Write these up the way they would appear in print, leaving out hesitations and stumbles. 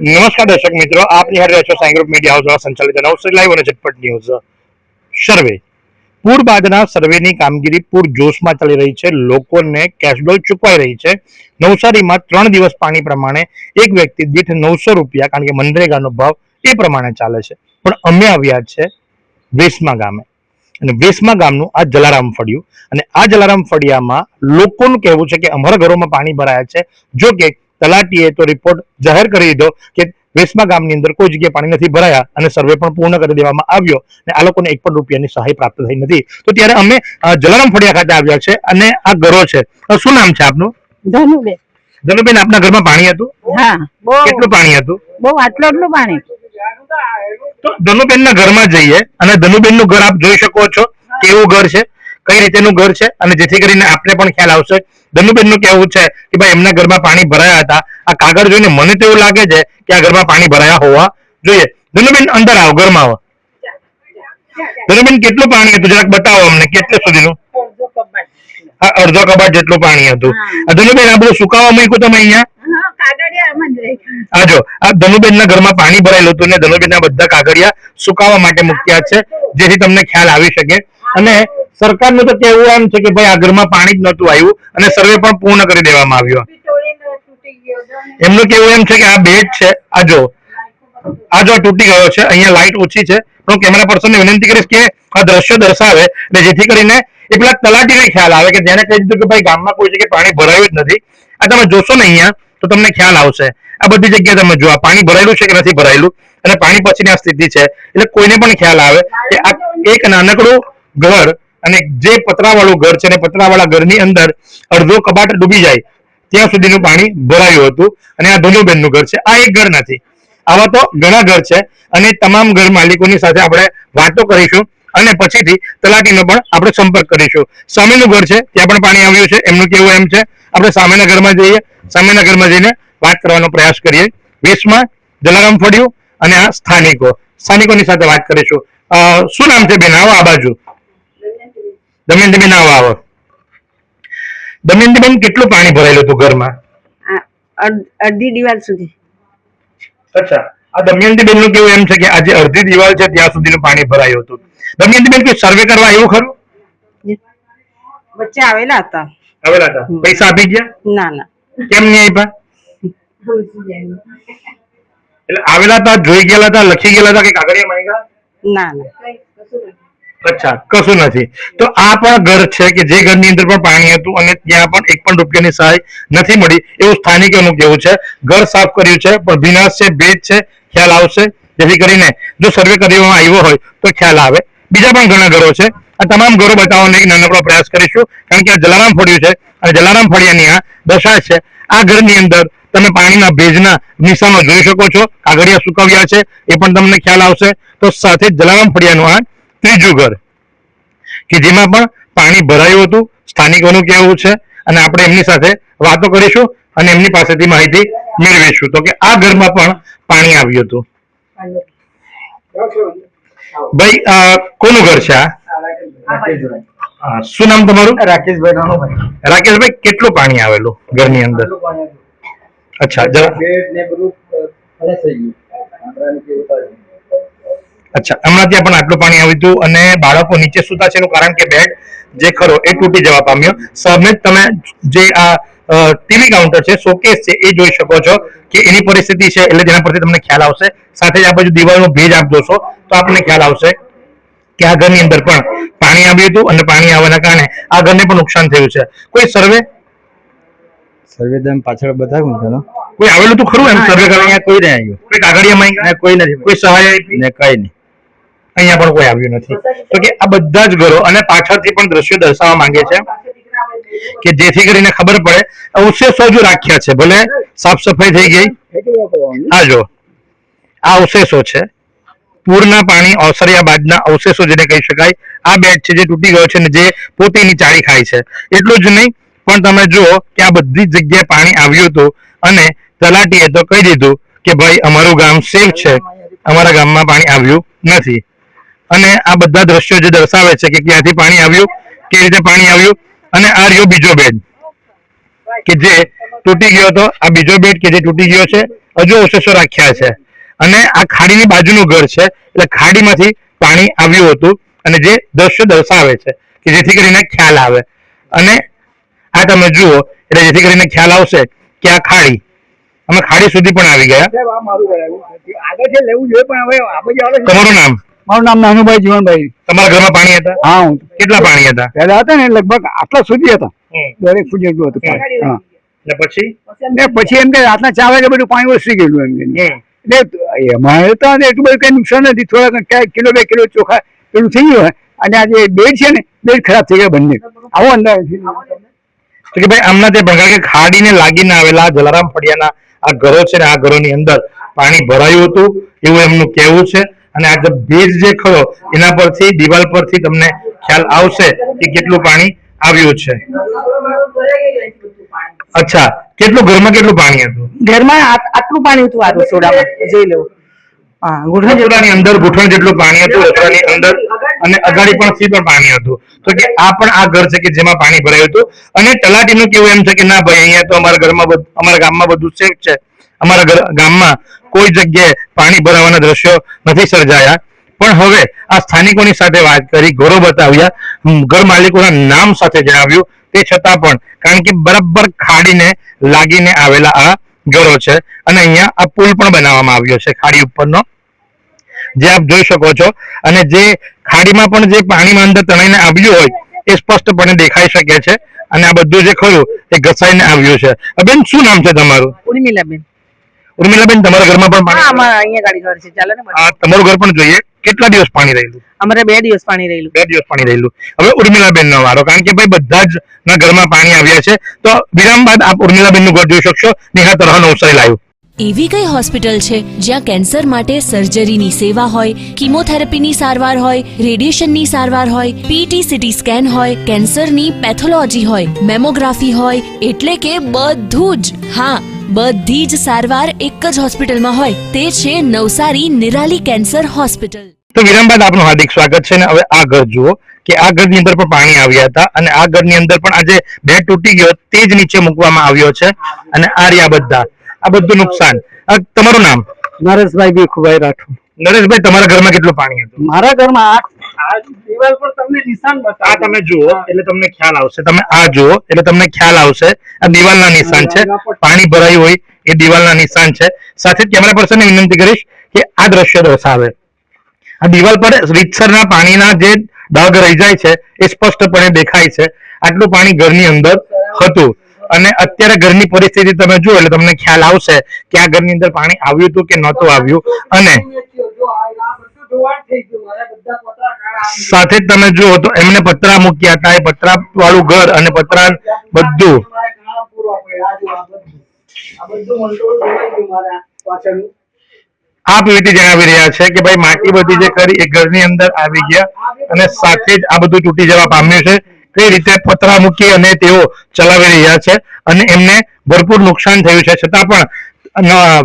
નમસ્કાર દર્શક મિત્રો, આપ નિહાળી રહ્યા છો સાઈ ગ્રુપ મીડિયા હાઉસ દ્વારા સંચાલિત નવસારી લાઈવ અને ઝટપટ ન્યૂઝ સર્વે. પૂર બાદના સર્વેની કામગીરી પૂર જોશમાં ચાલી રહી છે. લોકોને કેશડોલ ચૂકવાઈ રહી છે. નવસારીમાં 3 દિવસ પાણી પ્રમાણે એક વ્યક્તિ દીઠ 900 રૂપિયા, કારણ કે મનરેગાનો ભાવ એ પ્રમાણે ચાલે છે. પણ અમે આવ્યા છે વેસમા ગામે, અને વેસમા ગામનું આ જલારામ ફળિયું, અને આ જલારામ ફળિયામાં લોકોનું કહેવું છે કે અમારા ઘરોમાં પાણી ભરાયા છે. જો કે તલાટીએ તો રિપોર્ટ જાહેર કરી દીધો કે વેસમા ગામની અંદર કોઈ જગ્યાએ પાણી નથી ભરાયા, અને સર્વે પણ પૂર્ણ કરી દેવામાં આવ્યો, અને આ લોકોને 1 પણ રૂપિયાની સહાય પ્રાપ્ત થઈ નથી. તો ત્યારે અમે જલારામ ફળિયા ખાતે આવ્યા છે, અને આ ઘરો છે. શું નામ છે આપનું? ધનુબેન. ધનુબેન, આપના ઘરમાં પાણી હતું? હા. કેટલું પાણી હતું? બહુ આટલું પાણી. તો ધનુબેન ના ઘરમાં જઈએ, અને ધનુબેન નું ઘર આપ જોઈ શકો છો કેવું ઘર છે, કઈ રીતેનું ઘર છે, અને જેથી કરીને આપને પણ ખ્યાલ આવશે. ધનુબેન નું કહેવું છે કે ભાઈ એમના ઘરમાં પાણી ભરાયા હતા. આ કાગળ જોઈને મને તો એવું લાગે છે કે આ ઘરમાં પાણી ભરાયા હોવા જોઈએ. ધનુબેન, અંદર આવો, ઘરમાં આવો. ધનુબેન, કેટલું પાણી હતું જરાક બતાવો અમને, કેટલું સુધીનું? અડધો કબાટ જેટલું પાણી હતું. ધનુબેન, આ બધું સુકાવા મૂક્યું તમે અહીંયા? આજો આ ધનુબેન ના ઘરમાં પાણી ભરાયેલું હતું, ને ધનુબેન ના બધા કાગળિયા સુકાવા માટે મૂક્યા છે, જેથી તમને ખ્યાલ આવી શકે. અને સરકારનું તો કહેવું એમ છે કે ભાઈ આ ઘરમાં પાણી જ નહોતું આવ્યું, અને સર્વે પણ પૂર્ણ કરી દેવામાં આવ્યો. એમનું કહેવું એમ છે કે આ બેડ છે, આજો તૂટી ગયો છે. અહીંયા લાઈટ ઓછી છે, પણ હું કેમેરા પર્સનને વિનંતી કરીશ કે આ દ્રશ્ય દર્શાવે, અને જેથી કરીને એ પેલા તલાટીને ખ્યાલ આવે કે જેને કહી દીધું કે ભાઈ ગામમાં કોઈ જગ્યાએ પાણી ભરાયું જ નથી. આ તમે જોશો ને અહીંયા તો તમને ખ્યાલ આવશે. આ બધી જગ્યાએ તમે જો પાણી ભરાયેલું છે કે નથી ભરાયેલું, અને પાણી પછીની આ સ્થિતિ છે, એટલે કોઈને પણ ખ્યાલ આવે કે આ એક નાનકડું ઘર, અને જે પતરાવાળું ઘર છે, ને પતરાવાળા ઘરની અંદર અડધો કબાટ ડૂબી જાય ત્યાં સુધીનું પાણી ભરાયું હતું. અને આ ધનુબેનનું ઘર છે, આ એક ઘર નથી, આવા તો ઘણા ઘર છે. અને તમામ ઘર માલિકોની સાથે આપણે વાતો કરીશું, અને પછીથી તલાટીનો પણ આપણે સંપર્ક કરીશું. સામેનું ઘર છે, ત્યાં પણ પાણી આવ્યું છે. એમનું કેવું એમ છે, આપણે સામેના ઘરમાં જઈએ, સામેના ઘરમાં જઈને વાત કરવાનો પ્રયાસ કરીએ. વેસમાં જલારામ ફળિયું, અને આ સ્થાનિકોની સાથે વાત કરીશું. શું નામ છે બેન? આવો આ બાજુ. દમયંતીબેન, આવો. દમયંતીબેન, કેટલું પાણી ભરાયેલું હતું ઘરમાં? અડધી દિવાલ સુધી. અચ્છા, આ દમયંતીબેન નું કેવું એમ છે કે આજે અડધી દિવાલ છે ત્યાં સુધીનું પાણી ભરાયું હતું. દમયંતીબેન, કોઈ સર્વે કરવા આવ્યું ખરું? વચ્ચે આવેલા હતા. પૈસા આપી ગયા? ના. કેમ નહીં આપ્યા? એટલે આવેલા હતા, જોઈ ગયેલા હતા, લખી ગયેલા હતા કે કાગળિયા માંગ્યા? ના. અચ્છા, કશું નથી. તો આ પણ ઘર છે કે જે ઘરની અંદર પણ પાણી હતું, અને ત્યાં પણ 1 પણ રૂપિયાની સહાય નથી મળી, એવું સ્થાનિકોનું કહેવું છે. ઘર સાફ કર્યું છે, પણ ભીનાશ છે, ભેજ છે, ખ્યાલ આવશે. જેથી કરીને જો સર્વે કરવામાં આવ્યો હોય તો ખ્યાલ આવે. બીજા પણ ઘણા ઘરો છે, આ તમામ ઘરો બતાવવાનો એક નાનકડો પ્રયાસ કરીશું, કારણ કે આ જલારામ ફળિયું છે, અને જલારામ ફળિયાની આ દશા છે. આ ઘરની અંદર તમે પાણીના ભેજના નિશાનો જોઈ શકો છો, કાગળિયા સુકાવ્યા છે, એ પણ તમને ખ્યાલ આવશે. તો સાથે જલારામ ફળિયાનું આ ત્રીજું ઘર કે જેમાં પણ પાણી ભરાયું હતું, સ્થાનિકોનું કહેવું છે, અને આપણે એમની સાથે વાતો કરીશું, અને એમની પાસેથી માહિતી મેળવીશું તો કે આ ઘરમાં પણ પાણી આવ્યું હતું. ભાઈ, કોનું ઘર છે આ? શું નામ તમારું? રાકેશભાઈ. રાકેશભાઈ, કેટલું પાણી આવેલું ઘરની અંદર? અચ્છા, અચ્છા, હમણાં ત્યાં પણ આટલું પાણી આવ્યું હતું, અને બાળકો નીચે સૂતા છે એનું કારણ કે બેડ જે ખરો એ તૂટી જવા પામ્યો. સામે તમે જે આ ટીવી કાઉન્ટર છે, શોકેસ છે, એ જોઈ શકો છો કે એની પરિસ્થિતિ છે, એટલે જેના પરથી તમને ખ્યાલ આવશે. સાથે જ આ બાજુ દિવાલનો ભેજ આપ જોશો તો આપણને ખ્યાલ આવશે કે આ ઘરની અંદર પણ પાણી આવ્યું હતું, અને પાણી આવવાના કારણે આ ઘરને પણ નુકસાન થયું છે. કોઈ સર્વે પાછળ બતાવ્યું છે, કોઈ આવેલું તો ખરું એમ સર્વે કરવા? કોઈ નહીં આવ્યું. કોઈ કાગળિયા માંગ્યા? કોઈ નથી. કોઈ સહાય આપી? ને કઈ નહીં. અહીંયા પણ કોઈ આવ્યું નથી. તો કે આ બધા જ ઘરો, અને પાછળથી પણ દ્રશ્યો દર્શાવવા માંગે છે કે જેથી કરીને ખબર પડે. અવશેષો જો રાખ્યા છે, ભલે સાફ સફાઈ થઈ ગઈ. આ જો આ અવશેષો છે, પૂરના પાણી ઓસર્યા બાદના અવશેષો જેને કહી શકાય. આ બેડ છે જે તૂટી ગયો છે, ને જે પોતીની ચાળી ખાય છે. એટલું જ નહીં, પણ તમે જુઓ કે આ બધી જગ્યાએ પાણી આવ્યું હતું, અને તલાટીએ તો કહી દીધું કે ભાઈ અમારું ગામ સેફ છે, અમારા ગામમાં પાણી આવ્યું નથી. અને આ બધા દ્રશ્યો જે દર્શાવે છે કે ક્યાંથી પાણી આવ્યું, કેવી રીતે પાણી આવ્યું. અને આ રહ્યો બીજો બેડ કે જે તૂટી ગયો હતો. આ બીજો બેડ કે જે તૂટી ગયો છે, હજુ અવશેષો રાખ્યા છે અને આ ખાડીની બાજુનું ઘર છે એટલે ખાડીમાંથી પાણી આવ્યું હતું અને જે દ્રશ્ય દર્શાવે છે કે જેથી કરીને ખ્યાલ આવે અને આ તમે જુઓ એટલે જેથી કરીને ખ્યાલ આવશે કે આ ખાડી અમે ખાડી સુધી પણ આવી ગયા. તમારું નામ? મારું નામ નાનુભાઈ જીવનભાઈ. તમારા ઘરમાં પાણી હતા? હા, કેટલા પાણી હતા? પહેલા હતા ને લગભગ આટલા સુધી હતા, દરેક ફૂટ જેટલું હતું પાણી. હા, ને પછી ને પછી એમ કે રાતના 4 વાગે બધું પાણી ઓસરી ગયેલું એમ કે. એટલે અમારે તો એટલું બધું કઈ નુકસાન નથી, થોડા કિલો 2 કિલો ચોખા પેલું થઈ ગયું હોય અને આ જે બેડ છે ને બેડ ખરાબ થઈ ગયા બંને. આવો અંદાજ તો કે ભાઈ આમના તે ભંગાર કે ખાડીને લાગીને આવેલા જલારામ ફળિયાના આ ઘરો છે ને આ ઘરોની અંદર પાણી ભરાયું હતું એવું એમનું કહેવું છે અને આ જે ભેજ જે ખરો એના પરથી દિવાલ પરથી તમને ખ્યાલ આવશે કે કેટલું પાણી આવ્યું છે. અચ્છા, કેટલું ઘરમાં કેટલું પાણી હતું? ઘરમાં આટલું પાણી હતું આ રસોડામાં, જોઈ લો. હા, રસોડાની અંદર ઘૂંટણ જેટલું પાણી હતું રસોડાની અંદર અને અગાડી પણ પણ પાણી હતું. તો કે આ પણ આ ઘર છે કે જેમાં પાણી ભરાયું હતું અને તલાટીનું કેવું એમ છે કે ના ભાઈ અહીંયા તો અમારા ઘરમાં અમારા ગામમાં બધું સેફ છે, અમારા ગામમાં કોઈ જગ્યાએ પાણી ભરાવાના દ્રશ્યો નથી સર્જાયા. પણ હવે આ સ્થાનિકોની સાથે વાત કરી, ઘરો બતાવ્યા, ઘર માલિકોના નામ સાથે જણાવ્યું, તે છતાં પણ કારણ કે બરાબર ખાડીને લાગીને આવેલા આ ઘરો છે અને અહીંયા આ પુલ પણ બનાવવામાં આવ્યો છે ખાડી ઉપરનો, જે આપ જોઈ શકો છો. અને જે ખાડીમાં પણ જે પાણીમાં અંદર તણાઈને આવ્યું હોય એ સ્પષ્ટપણે દેખાઈ શકે છે અને આ બધું જે ખરું એ ઘસાઈને આવ્યું છે. બેન, શું નામ છે તમારું? ઉર્મિલાબેન. ઉર્મિલાબેન, તમારા ઘરમાં પણ પાણી? હા, અમારા અહીંયા ગાડી ઘર છે. ચાલો ને. હા, તમારું ઘર પણ જોઈએ. કેટલા દિવસ પાણી રહેલું? અમારે 2 દિવસ પાણી રહેલું. 2 દિવસ પાણી રહેલું. હવે ઉર્મિલાબેન નો વારો, કારણ કે ભાઈ બધા જ ના ઘરમાં પાણી આવ્યા છે. તો વિરામ બાદ આપ ઉર્મિલાબેન નું ઘર જોઈ શકશો. નિહાત રહો નવસારી લાઈવ. એવી કઈ હોસ્પિટલ છે જ્યાં કેન્સર માટે સર્જરીની સેવા હોય, કીમોથેરાપીની સારવાર હોય, રેડિયેશનની સારવાર હોય, પીટી સીટી સ્કેન હોય, કેન્સરની પેથોલોજી હોય, મેમોગ્રાફી હોય, એટલે કે બધું જ. હા, બધી જ સારવાર એક જ હોસ્પિટલમાં હોય. તે છે નવસારી નિરાલી કેન્સર હોસ્પિટલ. તો વિરામ બાદ આપનું હાર્દિક સ્વાગત છે. હવે આ ઘર જુઓ કે આ ઘરની અંદર પણ પાણી આવ્યા હતા અને આ ઘરની અંદર પણ આજે બેડ તૂટી ગયો તે જ નીચે મૂકવામાં આવ્યો છે અને આ રહ્યા બધા, આ બધું નુકસાન. તમારું નામ? નરેશભાઈ ભીખુભાઈ રાઠોડ. નરેશભાઈ, તમારા ઘરમાં કેટલું પાણી હતું? મારા ઘરમાં આ દિવાલ પર તમને નિશાન બતાવો. આ તમે જુઓ એટલે તમને ખ્યાલ આવશે. તમે આ જુઓ એટલે તમને ખ્યાલ આવશે. આ દિવાલના નિશાન છે, પાણી ભરાયું હોય એ દિવાલના નિશાન છે. સાથે જ કેમેરા પર્સનને વિનંતી કરીશ કે આ દ્રશ્ય દર્શાવે. આ દિવાલ પર રીતસરના પાણીના જે ડાઘ રહી જાય છે એ સ્પષ્ટપણે દેખાય છે. આટલું પાણી ઘરની અંદર હતું અને અત્યારે ઘરની પરિસ્થિતિ તમે જુઓ એટલે તમને ખ્યાલ આવશે કે આ ઘરની અંદર પાણી આવ્યું હતું કે નહોતું આવ્યું. અને સાથે જ તમે જુઓ તો એમને પતરા મૂક્યા હતા, એ પતરા વાળું ઘર અને પતરા બધું. આપ એવી રીતે જણાવી રહ્યા છે કે ભાઈ માટી બધી જે કરી એ ઘરની અંદર આવી ગયા અને સાથે જ આ બધું તૂટી જવા પામ્યું છે. કઈ રીતે પતરા મૂકી અને તેઓ ચલાવી રહ્યા છે અને એમને ભરપૂર નુકસાન થયું છે. છતાં પણ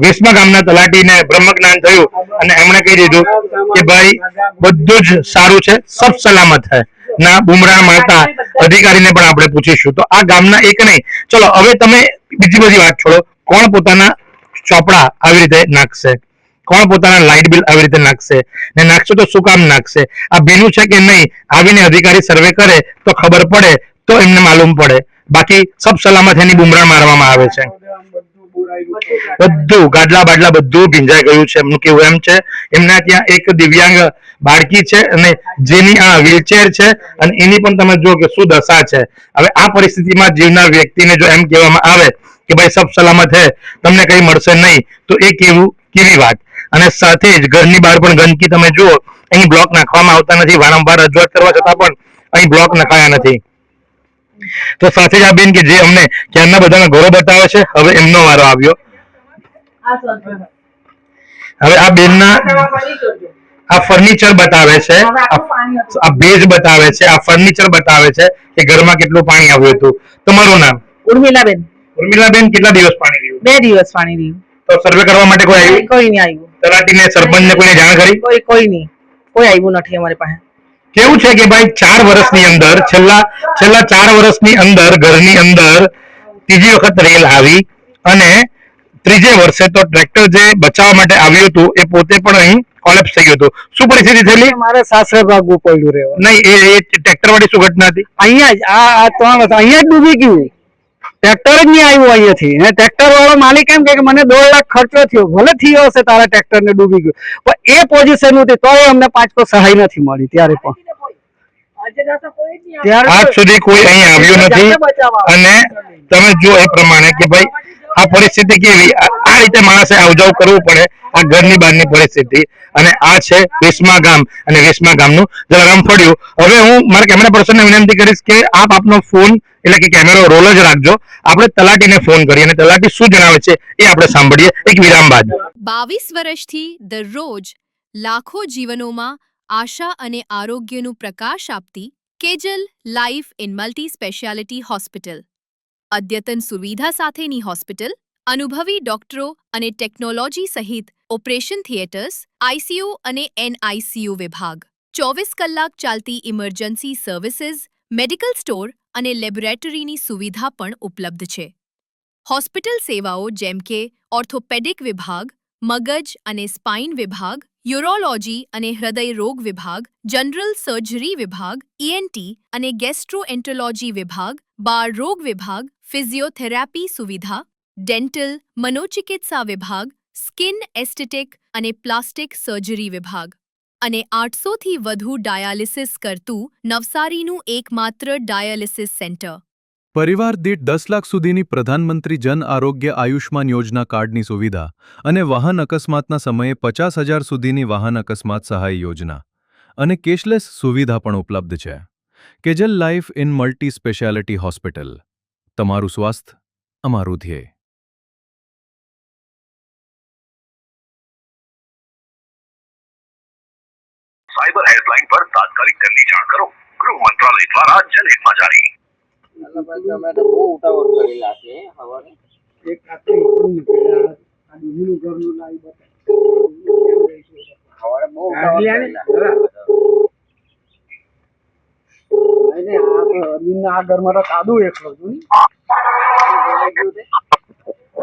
વેસમા ગામના તલાટીને બ્રહ્મજ્ઞાન થયું અને એમણે કહી દીધું કે ભાઈ બધું જ સારું છે, સબ સલામત છે. ના બુમરાણ મારતા અધિકારીને પણ આપણે પૂછીશું. તો આ ગામના એક નહીં, ચલો હવે તમે બીજી બધી વાત છોડો. કોણ પોતાના ચોપડા આવી રીતે નાખશે? કોણ પોતાના લાઇટ બિલ આવી રીતે નાખશે? ને નાખશે તો શું કામ નાખશે? આ ભીનું છે કે નહીં આવીને અધિકારી સર્વે કરે તો ખબર પડે, તો એમને માલુમ પડે. બાકી સબ સલામત એની બુમરાણ મારવામાં આવે છે. બધું ગાડલા બાડલા બધું ભીંજાઈ ગયું છે. એમનું કેવું એમ છે એમના ત્યાં એક દિવ્યાંગ બાળકી છે અને જેની આ વ્હીલચેર છે અને એની પણ તમે જુઓ કે શું દશા છે. હવે આ પરિસ્થિતિમાં જીવનાર વ્યક્તિને જો એમ કહેવામાં આવે કે ભાઈ સબ સલામત હે, તમને કઈ મળશે નહીં, તો એ કેવી વાત. અને સાથે જ ઘરની બહાર પણ ગંદકી તમે જુઓ, અહીં બ્લોક નાખવામાં આવતા નથી. વારંવાર રજૂઆત કરવા છતાં પણ અહીં બ્લોક નખાયા નથી. તો સાથે જ આ બેન કે જે અમને ક્યારના બધાના ઘરો બતાવે છે, હવે એમનો વારો આવ્યો. હવે આ બેનના આ ફર્નિચર બતાવે છે, આ ભેજ બતાવે છે, આ ફર્નિચર બતાવે છે કે ઘરમાં કેટલું પાણી આવ્યું હતું. તમારું નામ? ઉર્મિલાબેન. ઉર્મિલાબેન, કેટલા દિવસ પાણી રહ્યું? 2 દિવસ પાણી રહ્યું. તો સર્વે કરવા માટે કોઈ આવ્યું? કોઈ નહીં આવ્યું. તલાટીને, સરપંચને કોઈને જાણ કરી? કોઈ નહીં, કોઈ આવ્યું નથી અમારી પાસે. કેવું છે કે ભાઈ 4 વર્ષની અંદર છેલ્લા 4 વર્ષની અંદર ઘરની અંદર ત્રીજી વખત રેલ આવી અને ત્રીજે વર્ષે તો ટ્રેક્ટર જે બચાવવા માટે આવ્યું હતું એ પોતે પણ અહીં કોલેપ્સ થઈ ગયું હતું. શું પરિસ્થિતિ થયેલી? મારે સાસરે ભાગવું પડ્યું રહેવા. નહીં, એ ટ્રેક્ટર વાળી શું ઘટના હતી? અહીંયા જ આ 3 વર્ષ અહીંયા જ ડૂબી ગયું. ટ્રેક્ટર જ નહીં આવ્યું અહીંયાથી. ને ટ્રેક્ટર વાળો માલિક એમ કે મને 2 લાખ ખર્ચો થયો. ભલે થયો હશે તારા ટ્રેક્ટર ને ડૂબી ગયું, પણ એ પોઝિશન હતી તોય અમને 5 સહાય નથી મળી ત્યારે પણ. આજ સુધી કોઈ અહીં આવ્યું નથી. અને તમે જો એ પ્રમાણે કે ભાઈ આ પરિસ્થિતિ કેવી, આ રીતે માણસે આવજાવ કરવું પડે, આ ઘરની બહારની પરિસ્થિતિ. અને આ છે વેસમા ગામ અને વેસમા ગામનું જલારામ ફળિયું. હવે હું મારા કેમેરા પર્સનને વિનંતી કરીશ કે આપ આપનો ફોન એટલે કે કેમેરો રોલ જ રાખજો. આપણે તલાટીને ફોન કરીએ અને તલાટી શું જણાવે છે એ આપણે સાંભળીએ એક વિરામ બાદ. 22 વર્ષથી દરરોજ લાખો જીવનોમાં આશા અને આરોગ્યનું પ્રકાશ આપતી Kejal life in multi speciality hospital. અદ્યતન સુવિધા સાથેની હોસ્પિટલ, અનુભવી ડોક્ટરો અને ટેકનોલોજી સહિત ઓપરેશન થિયેટર્સ, આઈસીયુ અને એનઆઈસીયુ વિભાગ, 24 કલાક ચાલતી ઇમરજન્સી સર્વિસીસ, મેડિકલ સ્ટોર અને લેબોરેટરીની સુવિધા પણ ઉપલબ્ધ છે. હોસ્પિટલ સેવાઓ જેમ કે ઓર્થોપેડિક વિભાગ, મગજ અને સ્પાઇન વિભાગ, યુરોલોજી અને હૃદય રોગ વિભાગ, જનરલ સર્જરી વિભાગ, ઈએનટી અને ગેસ્ટ્રોએન્ટરોલોજી વિભાગ, બાળ રોગ વિભાગ, ફિઝિયોથેરાપી સુવિધા, ડેન્ટલ, મનોચિકિત્સા વિભાગ, સ્કિન એસ્થેટિક અને પ્લાસ્ટિક સર્જરી વિભાગ અને 800થી વધુ ડાયાલિસિસ કરતું નવસારીનું એકમાત્ર ડાયાલિસિસ સેન્ટર. પરિવાર દીઠ 10 લાખ સુધીની પ્રધાનમંત્રી જન આરોગ્ય આયુષ્માન યોજના કાર્ડની સુવિધા અને વાહન અકસ્માતના સમયે 50,000 સુધીની વાહન અકસ્માત સહાય યોજના અને કેશલેસ સુવિધા પણ ઉપલબ્ધ છે. Kejal life in multi speciality hospital. તમારું સ્વાસ્થ્ય અમારું ધ્યેય. साइबर हेल्पलाइन पर तात्कालिक करनी जाण करो. गृह मंत्रालय द्वारा जनहित में जारी.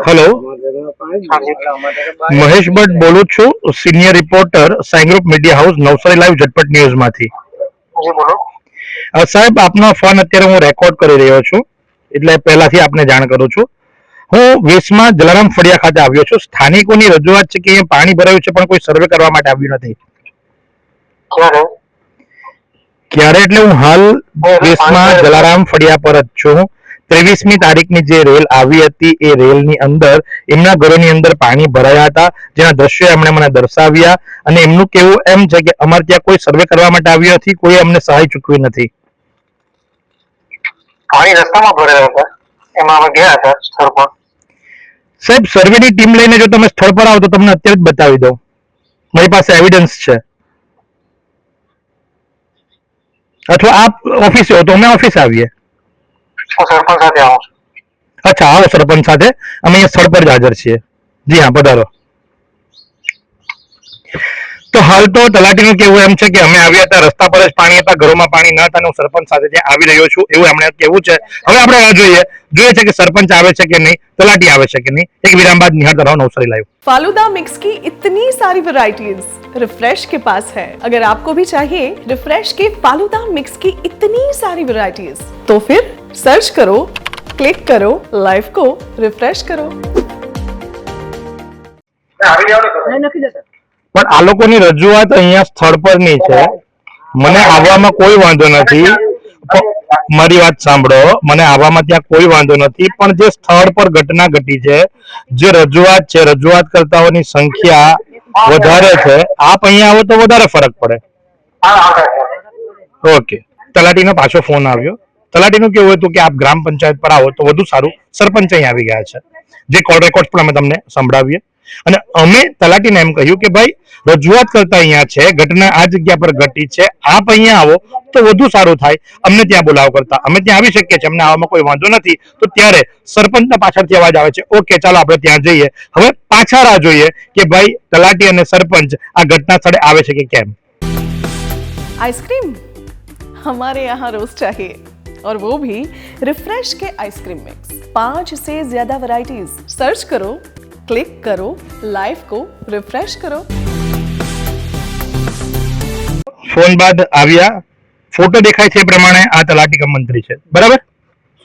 હેલો, મહેશ ભટ્ટ બોલું છું, senior reporter Sai group media house Navsari live Jhatpat news માંથી. સાહેબ, આપનો ફોન અત્યારે હું રેકોર્ડ કરી રહ્યો છું, એટલે પહેલાથી આપને જાણ કરું છું. હું વેસમા જલારામ ફળિયા ખાતે આવ્યો છું. સ્થાનિકોની રજૂઆત છે કે અહીંયા પાણી ભરાયું છે પણ કોઈ સર્વે કરવા માટે આવ્યું નથી. ક્યારે એટલે હું હાલ વેસમા જલારામ ફળિયા પર જ છું. 23મી તારીખની જે રેલ આવી હતી એ રેલની અંદર એમના ઘરોની અંદર પાણી ભરાયા હતા, જેના દ્રશ્યો એમણે મને દર્શાવ્યા. અને એમનું કહેવું એમ છે કે અમારે ત્યાં કોઈ સર્વે કરવા માટે આવ્યો નથી, કોઈ અમને સહાય ચૂકવી નથી. પાણી રસ્તામાં ભરેલા હતા, એમાં અમે ગયા હતા સ્થળ પર. સાહેબ, સર્વેની ટીમ લઈને જો તમે સ્થળ પર આવો તો તમને અત્યારે જ બતાવી દઉં, મારી પાસે એવિડન્સ છે. અથવા આપ ઓફિસે હો તો અમે ઓફિસ આવીએ. હું સરપંચ સાથે આવું છું. અચ્છા, આવો સરપંચ સાથે, અમે અહીંયા સ્થળ પર જ હાજર છીએ. જી હા, પધારો. તો હાલ તો તલાટીનું કહેવું એમ છે કે અમે આવ્યા હતા, રસ્તા પર જ પાણી હતા, ઘરોમાં પાણી ન હતા, હું સરપંચ સાથે ત્યાં આવી રહ્યો છું એવું એમણે કહેવું છે. હવે આપણે રાહ જોઈએ છે કે સરપંચ આવે છે કે નહીં, તલાટી આવે છે કે નહીં. એક વિરામ બાદ નિહાળતા રહો નવસારી લાઈવ. फालूदा मिक्स की इतनी सारी वैरायटीज रिफ्रेश के पास है. अगर आपको भी चाहिए रिफ्रेश के फालूदा मिक्स की इतनी सारी वैरायटीज तो फिर सर्च करो, क्लिक करो, लाइफ को रिफ्रेश करो. પણ આ લોકોની રજૂઆત અહીંયા સ્થળ પરની છે. મને આવવામાં કોઈ વાંધો નથી, મારી વાત સાંભળો, મને આવવામાં ત્યાં કોઈ વાંધો નથી, પણ જે સ્થળ પર ઘટના ઘટી છે, જે રજૂઆત છે, રજૂઆત કરતાઓની સંખ્યા વધારે છે. આપ અહીંયા આવો તો વધારે ફરક પડે. ઓકે, તલાટીનો પાછો ફોન આવ્યો. તલાટીનું કેવું હતું કે આપ ગ્રામ પંચાયત પર આવો તો વધુ સારું. સરપંચ અહીં આવી ગયા છે, જે કોલ રેકોર્ડ પણ અમે તમને સંભળાવીએ. અને અમે તલાટીને એમ કહ્યું કે ભાઈ રજૂઆત કરતા અહીંયા છે, ઘટના આ જગ્યા પર ઘટી છે, આપ અહીંયા આવો તો વધુ સારું થાય. અમને ત્યાં બોલાવો કરતા અમે ત્યાં આવી શકીએ છીએ, અમને આવવામાં કોઈ વાંધો નથી. તો ત્યારે સરપંચના પાછળથી અવાજ આવે છે, ઓકે ચાલો આપણે ત્યાં જઈએ. હવે પાછા રાહ જોઈએ કે ભાઈ તલાટી અને સરપંચ આ ઘટના સ્થળે આવે છે કે કેમ. आइसक्रीम हमारे यहाँ रोज चाहिए और वो भी रिफ्रेश के आइसक्रीम मिक्स. 5 से ज्यादा वैरायटीज. सर्च करो, क्लिक करो, लाइफ को रिफ्रेश करो। ફોન બાદ આવ્યા, ફોટો દેખાય છે એ પ્રમાણે આ તલાટી કમ મંત્રી છે, બરાબર?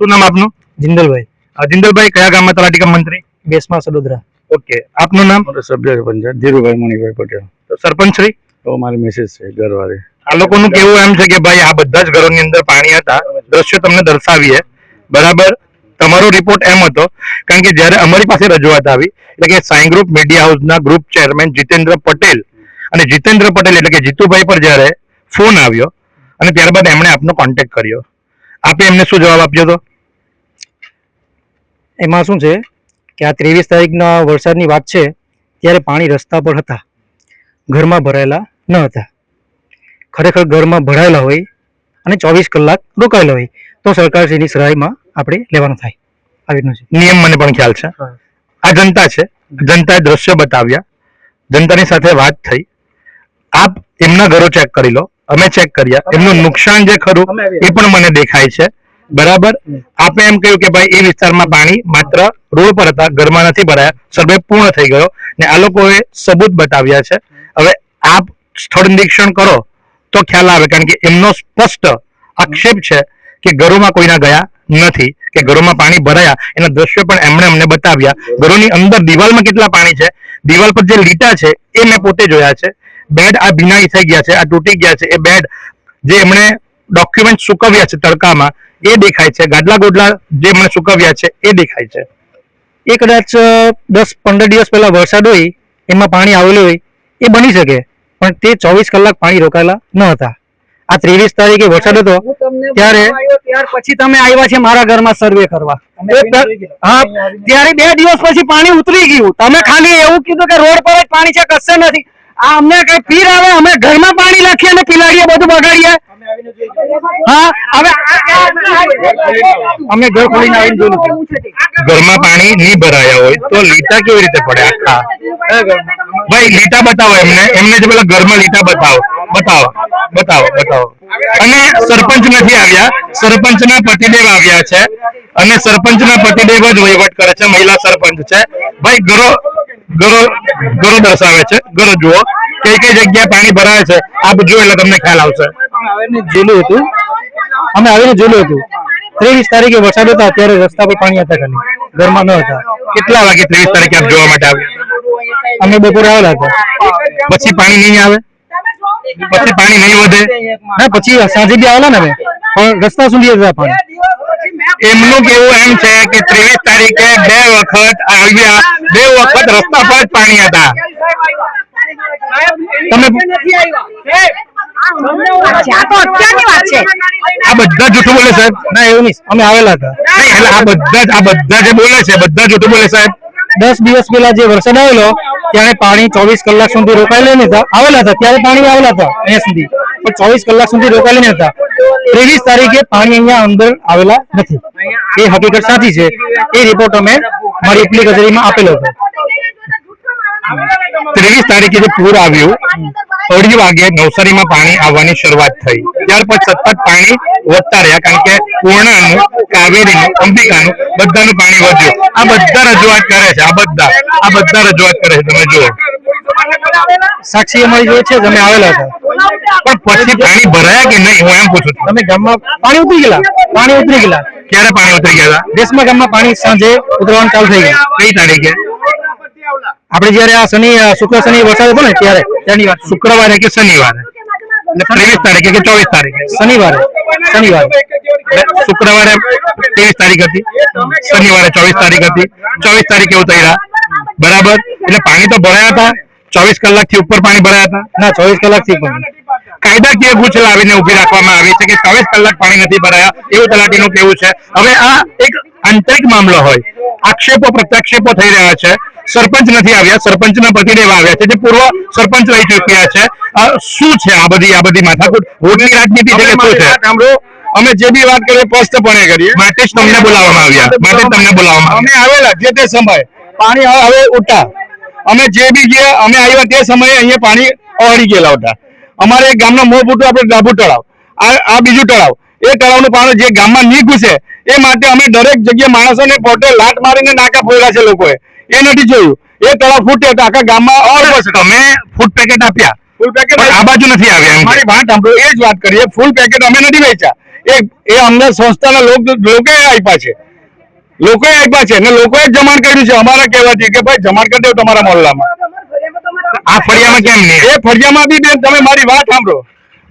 શું નામ આપનું? જિંદલભાઈ, જિંદલભાઈ, કયા ગામમાં તલાટી કમ મંત્રી? બેસમાં સડોદરા. ઓકે, આપનું નામ? સભ્ય પંચાયત ધીરુભાઈ મણિભાઈ પટેલ. તો સરપંચ શ્રી, તો મારી મેસેજ છે ઘરવાળી. આ લોકોનું કેવું એમ છે કે ભાઈ આ બધા જ ઘરોની અંદર પાણી હતા, દ્રશ્યો તમને દર્શાવીએ, બરાબર? તમારો રિપોર્ટ એમ હતો, કારણ કે જ્યારે અમારી પાસે રજૂઆત આવી, એટલે કે સાઈ ગ્રુપ મીડિયા હાઉસના ગ્રુપ ચેરમેન જીતેન્દ્ર પટેલ, અને જીતેન્દ્ર પટેલ એટલે કે જીતુભાઈ પર જ્યારે ફોન આવ્યો અને ત્યારબાદ એમણે આપનો કોન્ટેક્ટ કર્યો, આપે એમને શું જવાબ આપ્યો હતો? એમાં શું છે કે આ 23 તારીખના વરસાદની વાત છે, ત્યારે પાણી રસ્તા પર હતા, ઘરમાં ભરાયેલા ન હતા. ખરેખર ઘરમાં ભરાયેલા હોય અને 24 કલાક રોકાયેલા હોય તો સરકારશ્રીની સહાયમાં આપણે લેવાનું થાય. આવી રીતનું છે નિયમ, મને પણ ખ્યાલ છે. આ જનતા છે, જનતાએ દ્રશ્ય બતાવ્યા, જનતાની સાથે વાત થઈ. આપ એમના ઘરો ચેક કરી લો, અમે ચેક કર્યા, એમનું નુકસાન જે ખરું એ પણ મને દેખાય છે, બરાબર? આપે એમ કહ્યું કે ભાઈ એ વિસ્તારમાં પાણી માત્ર રોડ પર હતા, ઘરમાં નથી ભરાયા, સર્વે પૂર્ણ થઈ ગયો, ને આ લોકોએ સબૂત બતાવ્યા છે. હવે આપ સ્થળ નિરીક્ષણ કરો તો ખ્યાલ આવે, કારણ કે એમનો સ્પષ્ટ આક્ષેપ છે કે ઘરોમાં કોઈના ગયા નથી, કે ઘરોમાં પાણી ભરાયા, એના દ્રશ્યો પણ એમણે અમને બતાવ્યા. ઘરોની અંદર દિવાલમાં કેટલા પાણી છે, દિવાલ પર જે લીટા છે એ મેં પોતે જોયા છે. બેડ આ ભીનાઈ થઈ ગયા છે, આ તૂટી ગયા છે. એ બેડ જે એમણે ડોક્યુમેન્ટ સુકવ્યા છે તડકામાં એ દેખાય છે, ગાદલા ગોદલા જે એમણે સુકવ્યા છે એ દેખાય છે. એ કદાચ 10-15 દિવસ પહેલા વરસાદ હોય એમાં પાણી આવેલું હોય એ બની શકે, પણ તે 24 કલાક પાણી રોકાયેલા ન હતા. આ 23 તારીખે વરસાદ હતો ત્યારે ત્યાર પછી તમે આવ્યા છે મારા ઘરમાં સર્વે કરવા. હા, ત્યારે 2 દિવસ પછી પાણી ઉતરી ગયું. તમે ખાલી એવું કીધું કે રોડ પર જ પાણી છે, કશે નથી. આ અમને કઈ પીર આવે, અમે ઘરમાં પાણી નાખીએ અને પીલાડીએ, બધું બગાડીએ. હા, હવે અમે ઘર ખોલીને આવીને જોયું. ઘરમાં પાણી નહીં ભરાયા હોય તો લીટા કેવી રીતે પડે આખા? ભાઈ લીટા બતાવો એમને, એમને જે પેલા ઘરમાં લીટા બતાવો. અને સરપંચ નથી આવ્યા, સરપંચના પતિદેવ આવ્યા છે, અને સરપંચના પતિદેવ જ વહીવટ કરે છે, મહિલા સરપંચ છે. ભાઈ ઘરો દર્શાવે છે, ઘરો જુઓ કઈ કઈ જગ્યાએ પાણી ભરાય છે, આપ જુઓ એટલે તમને ખ્યાલ આવશે. અમે આવીને જોયું હતું 23 તારીખે વરસાદ હતા, ત્યારે રસ્તા પર પાણી હતા, ખાલી ઘરમાં ન હતા. કેટલા વાગે 23 તારીખે આપ જોવા માટે આવ્યા? અમે બપોરે આવેલા હતા. પછી પાણી નહીં આવે, પછી પાણી નહીં વધે? ના, પછી સાંજે બી આવેલા ને અમે, પણ રસ્તા સુધી હતા પાણી. એમનું કેવું એમ છે કે 23 તારીખે 2 વખત આવ્યા, 2 વખત રસ્તા પર જ પાણી હતા. તમે આ બધા જૂઠું બોલે સાહેબ? ના, એવું નહીં, અમે આવેલા હતા. નહીં, એટલે આ બધા જે બોલે છે બધા જૂઠું બોલે સાહેબ. 10 દિવસ પહેલા જે વરસાદ આવેલો ત્યારે પાણી 24 કલાક સુધી રોકાયેલા નતા, આવેલા હતા ત્યારે પાણી આવેલા હતા અહીંયા સુધી, પણ 24 કલાક સુધી રોકાયેલા નતા. 23 તારીખે પાણી અહીંયા અંદર આવેલા નથી, એ હકીકત સાચી છે. એ રિપોર્ટ અમે મારી ઉપલી કચેરીમાં આપેલો હતો. 23 તારીખે જે પૂર આવ્યું, 2:30 વાગે નવસારીમાં પાણી આવવાની શરૂઆત થઈ. ત્યાર પછી સતત પાણી વધતા રહ્યા, કારણ કે પૂર્ણાનું, કાવેરીનું, અંબિકાનું બધાનું પાણી વધ્યું. આ બધા રજૂઆત કરે છે, આ બધા રજૂઆત કરે છે, તમે જુઓ. સાક્ષી અમારી જોડે છે, અમે આવેલા હતા. પણ પછી પાણી ભરાયા કે નહીં, હું એમ પૂછું છું. તમે ગામમાં પાણી ઉતરી ગયેલા? ક્યારે પાણી ઉતરી ગયા? દેશમાં ગામમાં પાણી સાંજે ઉતરવાનું ચાલુ થઈ ગયું. કઈ તારીખે? આપણે જયારે આ શુક્ર શનિ વરસાદ હતો ને ત્યારની વાત. શુક્રવારે કે શનિવારે? 23 તારીખે કે 24 તારીખે? શનિવારે. શુક્રવારે 23 તારીખ હતી, શનિવારે 24 તારીખ હતી. 24 તારીખે ઉતર્યા, બરાબર? એટલે પાણી તો ભરાયા હતા, 24 કલાકથી ઉપર પાણી ભરાયા હતા? ના, 24 કલાકથી પણ. કાયદાકીય ગુચ લાવીને ઉભી રાખવામાં આવી છે કે 24 કલાક પાણી નથી ભરાયા, એવું તલાટીનું કેવું છે. હવે આ એક આંતરિક મામલો હોય, આક્ષેપો પ્રત્યાક્ષેપો થઈ રહ્યા છે. સરપંચ નથી આવ્યા, સરપંચના પતિદેવ આવ્યા છે, જે પૂર્વ સરપંચ રહી ચૂક્યા છે. શું છે આ બધી માથાકૂટ? વોટની રાજનીતિ છે કે શું છે? અમે જે બી વાત કરીએ સ્પષ્ટપણે કરીએ, માટે જ તમને બોલાવવામાં આવ્યા. અમે આવેલા જે તે સમયે પાણી હવે ઉઠા, અમે જે બી ગયા, અમે આવ્યા તે સમયે અહીંયા પાણી ઓહળી ગયેલા હતા. અમારે એક ગામનો મોં આપણે ડાબુ તળાવ, આ બીજું તળાવ, એ તળાવનું પાણી જે ગામમાં નહીં ઘૂસે એ માટે અમે દરેક જગ્યાએ માણસોને પોતે લાટ મારીને નાકા ફોડ્યા છે લોકોએ. એ નથી જોયું એ તળાવ ફૂટ્યો તો આખા ગામમાં તમે ફૂડ પેકેટ આપ્યા ફૂલ પેકેટ પણ આ બાજુ નથી આવ્યા એમ મારી વાત સાંભળો, એ જ વાત કરીએ. ફૂલ પેકેટ અમે નથી વેચ્યા, એ અમને સંસ્થાના લોકોએ આપ્યા છે. અને લોકોએ જ જમાણ કર્યું છે અમારા કહેવાથી કે ભાઈ જમાણ કરી દો તમારા મોહલ્લામાં. આ ફળિયામાં કેમ નહીં? એ ફળિયામાં બી બેન તમે મારી વાત સાંભળો.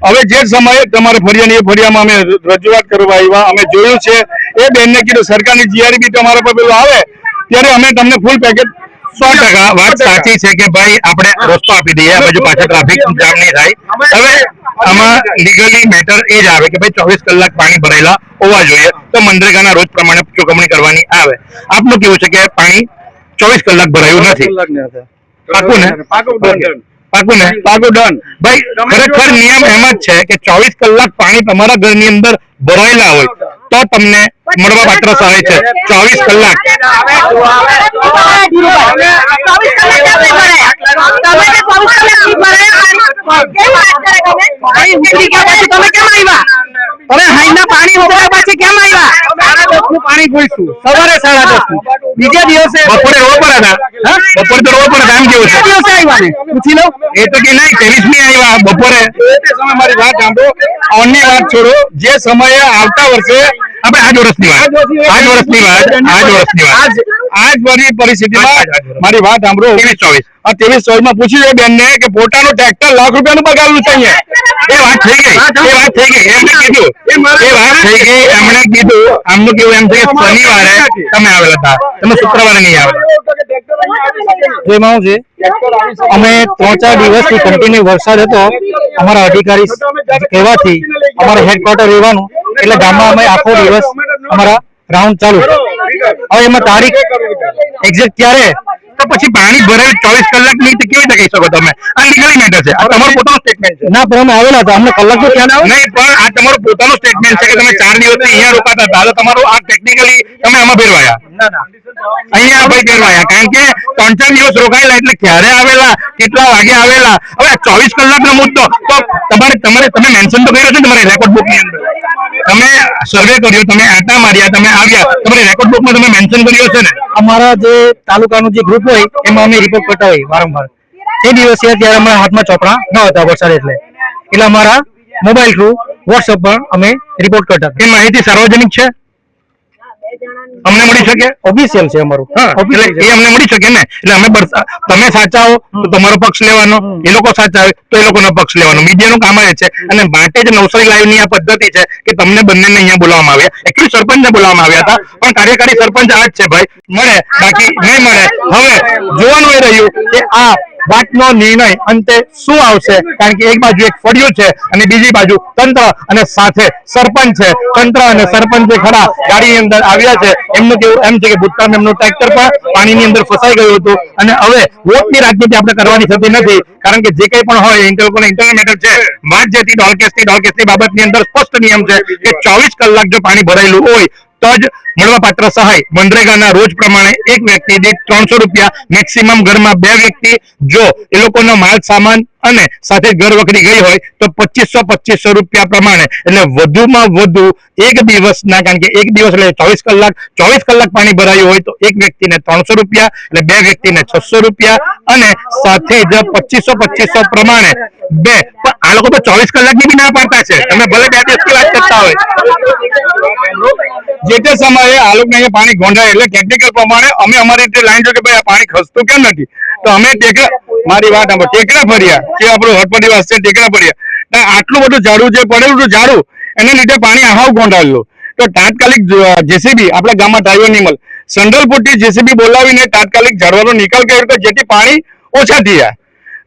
હવે જે સમયે તમારે ફળિયાની એ ફળિયામાં અમે રજૂઆત કરવા આવ્યા, અમે જોયું છે. એ બેનને કીધું સરકારની જીઆરબી બી તમારા પર પેલું આવે ત્યારે અમે તમને ફૂલ પેકેટ 100% વાત સાચી છે કે ભાઈ આપણે રસ્તો આપી દઈએ, આ બાજુ પાછળ ટ્રાફિક જામ નહીં થાય. હવે આમાં લીગલી મેટર એ જ આવે કે ભાઈ 24 કલાક પાણી ભરાયેલા હોવા જોઈએ તો મનરેગાના રોજ પ્રમાણે ચૂકવણી કરવાની આવે. આપનું કેવું છે કે પાણી 24 કલાક ભરાયું નથી? પાકું ને? પાકું ને? પાકું ડન. ભાઈ ખરેખર નિયમ એમ જ છે કે 24 કલાક પાણી તમારા ઘરની અંદર ભરાયેલા હોય તો તમને મળવા પાત્ર સહાય છે. 24 કલાક પાણી પૂછ્યું સવારે 10:30 બીજા દિવસે બપોરે રોડ પર હતા. બપોરે તો રોડ પર હતા એમ કેવું છે? પૂછી લો. એ તો કે નહીં 23મી આવ્યા બપોરે. મારી વાત સાંભળો, ઓનની વાત છોડો. જે સમયે આવતા વર્ષે આપણે આજ વર્ષની વાત આજ વાળી પરિસ્થિતિમાં મારી વાત સાંભળો. 23-24 માં પૂછી લો બેન ને કે પોતાનું ટ્રેક્ટર લાખ રૂપિયાનું બગાડવું છે અહીંયા. એ વાત થઈ ગઈ એમને કીધું. એમણે કીધું. આમનું કેવું એમ છે કે શનિવારે તમે આવેલા હતા, તમે શુક્રવારે નહીં આવેલા. એમાં શું છે, અમે 3-4 દિવસથી કન્ટિન્યુ વરસાદ હતો. અમારા અધિકારી કહેવાથી અમારા હેડક્વાર્ટર રહેવાનું એટલે ગામમાં અમે આખો દિવસ અમારા રાઉન્ડ ચાલુ. હવે એમાં તારીખ એક્ઝેક્ટ ક્યારે તો પછી પાણી ભરાયું 24 કલાક નહીં તો કેવી રીતે કહી શકો તમે? આ લીગલી મેટર છે. આ તમારું પોતાનું સ્ટેટમેન્ટ છે. ના પણ અમે આવેલા હતા, અમને કલાક તો ખ્યાલ આવે નહીં, પણ આ તમારું પોતાનું સ્ટેટમેન્ટ છે કે તમે 4 દિવસથી અહીંયા રોકાતા હતા તો તમારું આ ટેકનિકલી તમે આમાં ફેરવાયા. અહીંયા ભાઈ ફેરવાયા કારણ કે 3-4 દિવસ રોકાયેલા એટલે ક્યારે આવેલા, કેટલા વાગે આવેલા. હવે 24 કલાકનો મુદ્દો તો તમે મેન્શન તો કર્યો છે ને તમારી રેકોર્ડ બુક ની અંદર. તમે સર્વે કર્યો, તમે આટા માર્યા, તમે આવ્યા, તમારી રેકોર્ડ બુકમાં તમે મેન્શન કર્યો છે ને. અમારા જે તાલુકાનું જે ગ્રુપ હોય એમાં અમે રિપોર્ટ કરતા હોય વારંવાર. તે દિવસે ત્યારે અમારા હાથમાં ચોપડા ન હતા વરસાદ એટલે અમારા મોબાઈલ થ્રુ વોટ્સઅપ પર અમે રિપોર્ટ કરતા હતા. એ માહિતી સાર્વજનિક છે, અમને મળી શકે? ઓફિશિયલ છે અમારું. એટલે એ અમને મળી શકે ને. એટલે અમે તમે સાચા હો તો તમારો પક્ષ લેવાનો, એ લોકો સાચા હોય તો એ લોકોનો પક્ષ લેવાનો. મીડિયાનું કામ જ છે. અને માટે જ નવસારી લાઈવ ની આ પદ્ધતિ છે કે તમને બંનેને અહીંયા બોલાવવામાં આવ્યા. એકચ્યુઅલી સરપંચને બોલાવવામાં આવ્યા હતા પણ કાર્યકારી સરપંચ આ જ છે ભાઈ, મળે બાકી નહીં મળે. હવે જોવાનું એ રહ્યું કે આ વાતનો નિર્ણય અંતે શું આવશે, કારણ કે એક બાજુ એક ફળિયું છે અને બીજી બાજુ તંત્ર અને સાથે સરપંચ છે. તંત્ર અને સરપંચ જે ખરા ગાડીની અંદર આવ્યા છે એમનું કેવું એમ છે કે ભૂતકાળમાં એમનું ટ્રેક્ટર પણ પાણીની અંદર ફસાઈ ગયું હતું અને હવે વોટની રાજનીતિ આપણે કરવાની થતી નથી કારણ કે જે કંઈ પણ હોય ઇન્ટરનલ મેટર છે. વાત જેથી ડોલકેસની બાબતની અંદર સ્પષ્ટ નિયમ છે કે 24 કલાક જો પાણી ભરાયેલું હોય તો જ મળવાપાત્ર સહાય. મનરેગાના રોજ પ્રમાણે એક વ્યક્તિ દીઠ 300 રૂપિયા, મેક્સિમમ ઘરમાં 2 વ્યક્તિ. જો એ લોકોનો માલ સામાન અને સાથે ઘર વખરી ગઈ હોય તો 2500 રૂપિયા પ્રમાણે, એટલે વધુમાં વધુ એક દિવસના, કારણ કે એક દિવસ એટલે 24 કલાક પાણી ભરાયું હોય તો એક વ્યક્તિને 300 રૂપિયા, એટલે 2 વ્યક્તિને 600 રૂપિયા અને સાથે જ 2500 પ્રમાણે 2. પણ આ લોકો તો 24 કલાકની બી ના પાડતા છે. તમે ભલે 2 દિવસની વાત કરતા હોય. જે તે સમયે આ લોકો અહીંયા પાણી ગોંધાય એટલે ટેકનિકલ પ્રમાણે અમે અમારી રીતે લાઈન જો કે ભાઈ આ પાણી ખસતું કેમ નથી તો અમે મારી વાત આમાં ટેકરા ફર્યા કે આપણું હટપટી વાસ છે ટેકરા ફર્યા. આટલું બધું ઝાડું જે પડેલું હતું ઝાડું એને લીધે પાણી આહાવ ગોંધાયેલું. તો તાત્કાલિક જેસીબી આપણા ગામમાં ડ્રાઈવર નહીં મળે, સંડલપુરથી જેસીબી બોલાવીને તાત્કાલિક ઝાડવાનો નિકાલ કર્યો તો જેથી પાણી ઓછા થયા.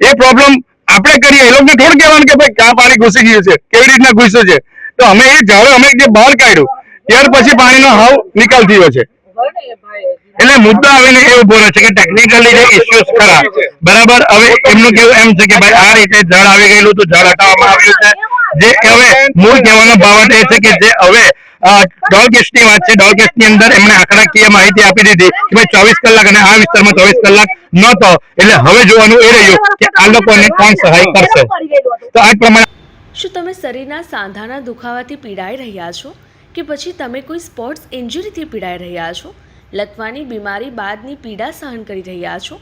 એ પ્રોબ્લેમ આપણે કરીએ, એ લોકોને થોડું કહેવાનું કે ભાઈ ક્યાં પાણી ઘૂસી ગયું છે, કેવી રીતના ઘૂસ્યું છે. તો અમે એ ઝાડો અમે જે બહાર કાઢ્યું ત્યાર પછી પાણીનો હાવ નિકાલ થયો છે. એટલે મુદ્દો આવીને એ ઉભો રહે છે કે ટેકનિકલી જે ઇસ્યુઝ ખરા બરાબર. હવે એમનું કેવું એમ છે કે ભાઈ આ રીતે જળ આવી ગયેલું તો જળ હટાવવામાં આવ્યું છે. જે હવે મૂળ કહેવાનો બાબત એ છે કે જે હવે ડોલકેસની વાત છે, ડોલકેસની અંદર એમણે આંકડાકીય માહિતી આપી દીધી કે ભાઈ 24 કલાક અને આ વિસ્તારમાં 24 કલાક નહોતો. એટલે હવે જોવાનું એ રહ્યું કે આ લોકોને કોણ સહાય કરશે. તો આ પ્રમાણે શું તમે શરીરના સાંધાના દુખાવાથી પીડાઈ રહ્યા છો કે પછી તમે કોઈ સ્પોર્ટ્સ ઇન્જરીથી પીડાઈ રહ્યા છો? લકવાની બીમારી બાદની પીડા સહન કરી રહ્યા છો?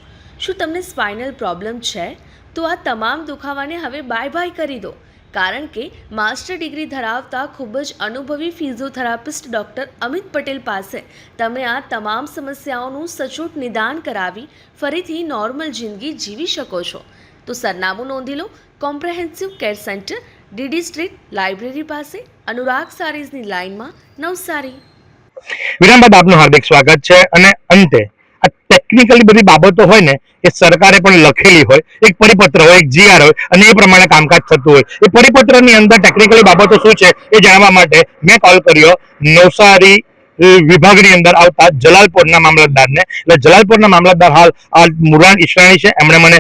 શું તમને સ્પાઇનલ પ્રોબ્લેમ છે? તો આ તમામ દુખાવાને હવે બાય બાય કરી દો, કારણ કે માસ્ટર ડિગ્રી ધરાવતા ખૂબ જ અનુભવી ફિઝિયોથેરાપિસ્ટ ડૉક્ટર અમિત પટેલ પાસે તમે આ તમામ સમસ્યાઓનું સચોટ નિદાન કરાવી ફરીથી નોર્મલ જિંદગી જીવી શકો છો. તો સરનામું નોંધી લો. Comprehensive care centre, DD street, library પાસે, અનુરાગ સારીઝની લાઇનમાં, નવસારી. વિરામ બાદ આપનું હાર્દિક સ્વાગત છે. અને અંતે આ ટેકનિકલી બધી બાબતો હોય ને એ સરકારે પણ લખેલી હોય, એક પરિપત્ર હોય, એક જીઆર હોય અને એ પ્રમાણે કામકાજ થતું હોય. એ પરિપત્રની અંદર ટેકનિકલી બાબતો શું છે એ જાણવા માટે મેં કોલ કર્યો નવસારી વિભાગની અંદર આવતા જલાલપોરના મામલતદારને. એટલે જલાલપોરના મામલતદાર હાલ મુરાન ઈશરાણી છે. એમણે મને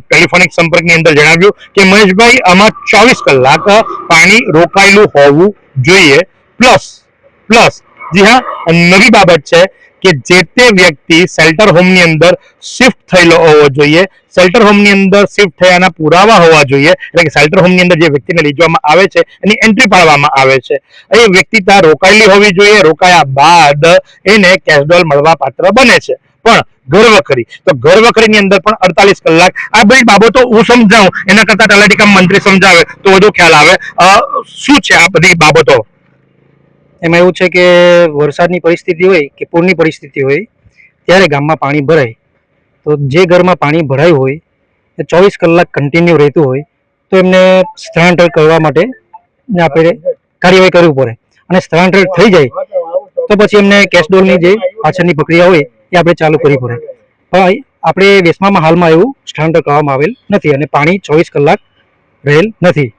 ટેલિફોનિક સંપર્કની અંદર જણાવ્યું કે મહેશભાઈ, આમાં 24 કલાક પાણી રોકાયેલું હોવું જોઈએ. પ્લસ જી હા, નવી બાબત છે કે જે તે વ્યક્તિ શેલ્ટર હોમની અંદર શિફ્ટ થયેલો હોવો જોઈએ. શેલ્ટર હોમની અંદર શિફ્ટ થયાના પુરાવા હોવા જોઈએ. એટલે કે શેલ્ટર હોમની અંદર જે વ્યક્તિને લઈ જવામાં આવે છે એની એન્ટ્રી પાડવામાં આવે છે. એ વ્યક્તિ ત્યાં રોકાયેલી હોવી જોઈએ. રોકાયા બાદ એને કેશડોલ મળવા પાત્ર બને છે. પણ ઘરવખરી, તો ઘરવખરીની અંદર પણ 48 કલાક. આ બધી બાબતો હું સમજાવું એના કરતા તલાટી કામ મંત્રી સમજાવે તો વધુ ખ્યાલ આવે. શું છે આ બધી બાબતો? એમાં એવું છે કે વરસાદની પરિસ્થિતિ હોય કે પૂરની પરિસ્થિતિ હોય ત્યારે ગામમાં પાણી ભરાય, તો જે ઘરમાં પાણી ભરાયું હોય એ 24 કલાક કન્ટિન્યુ રહેતું હોય તો એમને સ્થળાંતર કરવા માટે આપણે કાર્યવાહી કરવી પડે. અને સ્થળાંતર થઈ જાય તો પછી એમને કેશડોલની જે પાછળની પ્રક્રિયા હોય એ આપણે ચાલુ કરવી પડે. પણ આપણે વેસમામાં હાલમાં એવું સ્થળાંતર કરવામાં આવેલ નથી અને પાણી 24 કલાક રહેલ નથી.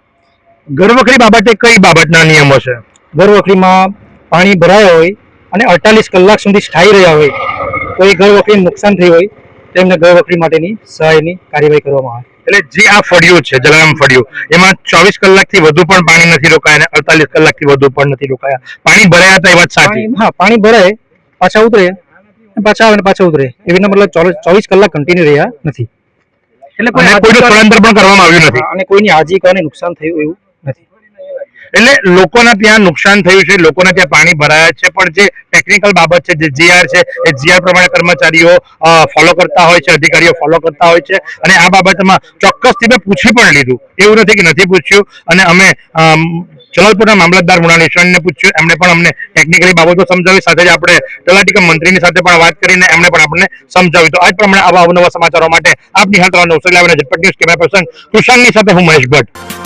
ઘરવખરી બાબતે કઈ બાબતના નિયમો છે? ઘરવખરીમાં પાણી ભરાયા હોય અને 48 કલાક સુધી સ્થાયી રહ્યા હોય તો એ ઘરવખરીને નુકસાન થયું હોય તો એમને ઘરવખરી માટેની સહાયની કાર્યવાહી કરવામાં આવે. એટલે જે આ ફળિયું છે, જલારામ ફળિયું, એમાં 24 કલાકથી વધુ પણ પાણી નથી રોકાયા અને 48 કલાકથી વધુ પણ નથી રોકાયા. પાણી ભરાયા હતા એ વાત સાચી? હા, પાણી ભરાય પાછા ઉતરે, પાછા આવે ને પાછા ઉતરે, એવી રીતના મતલબ 24 કલાક કન્ટિન્યુ રહ્યા નથી. એટલે કોઈનું સ્થળાંતર પણ કરવામાં આવ્યું નથી અને કોઈની આજીવિકાને નુકસાન થયું એવું નથી. એટલે લોકોના ત્યાં નુકસાન થયું છે, લોકોના ત્યાં પાણી ભરાયા છે, પણ જે ટેકનિકલ બાબત છે, જે જીઆર છે, એ જીઆર પ્રમાણે કર્મચારીઓ ફોલો કરતા હોય છે, અધિકારીઓ ફોલો કરતા હોય છે. અને આ બાબતમાં ચોક્કસથી મેં પૂછી પણ લીધું, એવું નથી કે નથી પૂછ્યું. અને અમે જલાલપુરના મામલતદાર મુરાન ઈશરાણીને પૂછ્યું, એમણે પણ અમને ટેકનિકલી બાબતો સમજાવી. સાથે જ આપણે તલાટી કમ મંત્રીની સાથે પણ વાત કરીને એમણે પણ આપણને સમજાવ્યું. તો આજ પ્રમાણે આવા અવનવા સમાચારો માટે આપની હાથ નવસારી લાવીને ઝટપટ ન્યૂઝ કેમેરા પર્સન કુશાલની સાથે હું મહેશ ભટ્ટ.